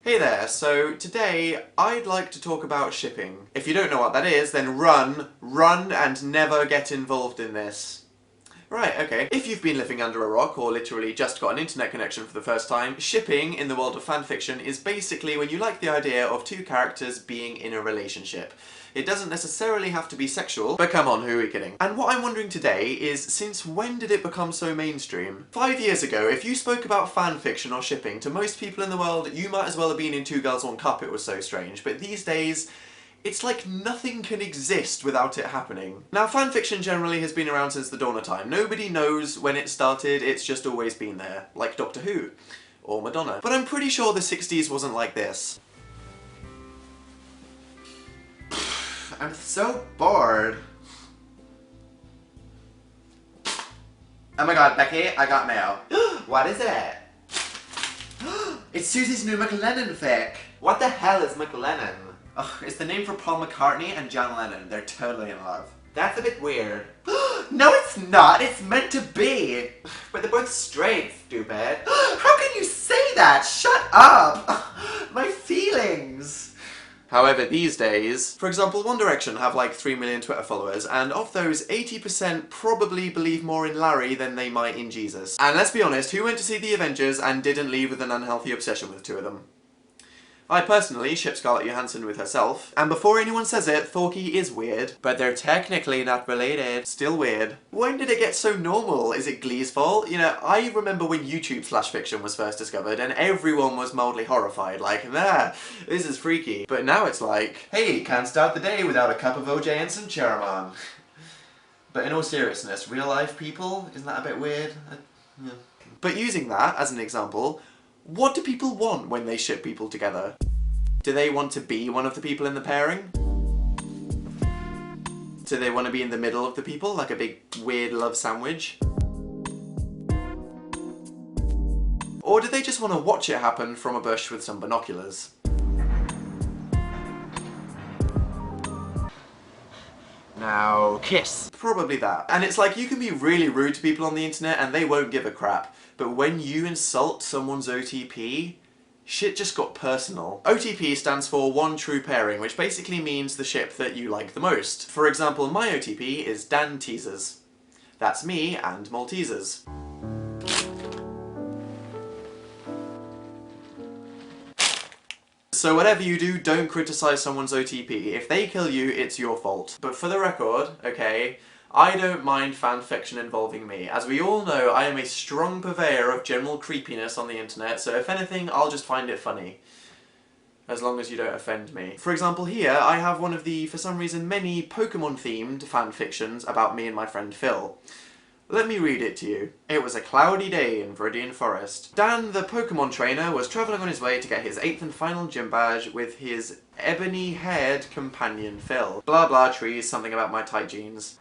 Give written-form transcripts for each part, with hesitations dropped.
Hey there, so today I'd like to talk about shipping. If you don't know what that is, then run and never get involved in this. Right, okay. If you've been living under a rock or literally just got an internet connection for the first time, shipping in the world of fanfiction is basically when you like the idea of two characters being in a relationship. It doesn't necessarily have to be sexual, but come on, who are we kidding? And what I'm wondering today is, since when did it become so mainstream? 5 years ago, if you spoke about fanfiction or shipping to most people in the world, you might as well have been in Two Girls One Cup, it was so strange. But these days, it's like nothing can exist without it happening. Now, fanfiction generally has been around since the dawn of time. Nobody knows when it started, it's just always been there. Like Doctor Who. Or Madonna. But I'm pretty sure the 60s wasn't like this. I'm so bored. Oh my god, Becky, I got mail. What is it? It's Susie's new McLennan fic. What the hell is McLennan? Ugh, it's the name for Paul McCartney and John Lennon. They're totally in love. That's a bit weird. No, it's not! It's meant to be! But they're both straight, stupid. How can you say that? Shut up! My feelings! However, these days, for example, One Direction have like 3 million Twitter followers, and of those, 80% probably believe more in Larry than they might in Jesus. And let's be honest, who went to see the Avengers and didn't leave with an unhealthy obsession with two of them? I personally ship Scarlett Johansson with herself, and before anyone says it, Thorky is weird, but they're technically not related. Still weird. When did it get so normal? Is it Glee's fault? You know, I remember when YouTube/fiction was first discovered, and everyone was mildly horrified, like, nah, this is freaky. But now it's like, hey, can't start the day without a cup of OJ and some Charamon. But in all seriousness, real life people, isn't that a bit weird? Yeah. But using that as an example, what do people want when they ship people together? Do they want to be one of the people in the pairing? Do they want to be in the middle of the people, like a big weird love sandwich? Or do they just want to watch it happen from a bush with some binoculars? Now, kiss. Probably that. And it's like, you can be really rude to people on the internet and they won't give a crap. But when you insult someone's OTP, shit just got personal. OTP stands for One True Pairing, which basically means the ship that you like the most. For example, my OTP is Dan Teasers. That's me and Maltesers. So whatever you do, don't criticise someone's OTP. If they kill you, it's your fault. But for the record, okay, I don't mind fanfiction involving me. As we all know, I am a strong purveyor of general creepiness on the internet, so if anything, I'll just find it funny. As long as you don't offend me. For example, here, I have one of the, for some reason, many Pokemon-themed fanfictions about me and my friend Phil. Let me read it to you. It was a cloudy day in Viridian Forest. Dan, the Pokemon trainer, was travelling on his way to get his 8th and final gym badge with his ebony-haired companion Phil. Blah blah trees, something about my tight jeans.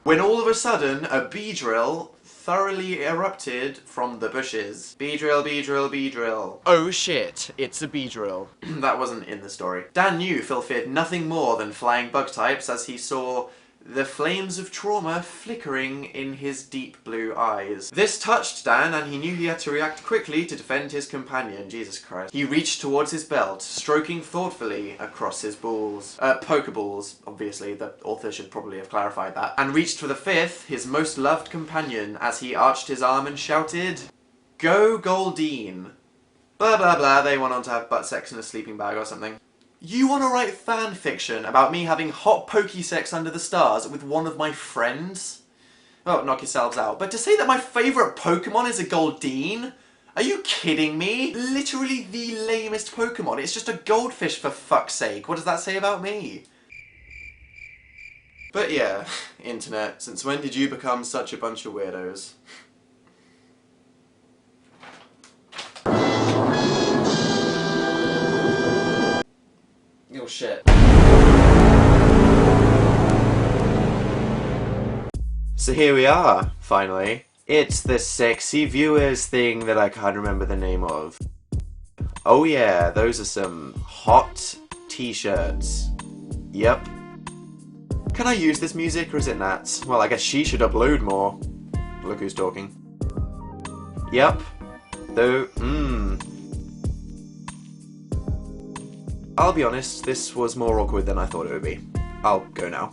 When all of a sudden, a Beedrill thoroughly erupted from the bushes. Beedrill, Beedrill, Beedrill. Oh shit, it's a Beedrill. That wasn't in the story. Dan knew Phil feared nothing more than flying bug types as he saw the flames of trauma flickering in his deep blue eyes. This touched Dan, and he knew he had to react quickly to defend his companion. Jesus Christ. He reached towards his belt, stroking thoughtfully across his balls. Pokeballs, obviously, the author should probably have clarified that. And reached for the 5th, his most loved companion, as he arched his arm and shouted, "Go Goldeen." Blah blah blah, they went on to have butt sex in a sleeping bag or something. You want to write fan fiction about me having hot pokey sex under the stars with one of my friends? Well, knock yourselves out. But to say that my favourite Pokemon is a Goldeen? Are you kidding me? Literally the lamest Pokemon. It's just a goldfish, for fuck's sake. What does that say about me? But yeah, internet, since when did you become such a bunch of weirdos? Oh shit. So here we are, finally. It's the sexy viewers thing that I can't remember the name of. Oh yeah, those are some hot t-shirts. Yep. Can I use this music or is it Nats? Well, I guess she should upload more. Look who's talking. Yep. Though, I'll be honest, this was more awkward than I thought it would be. I'll go now.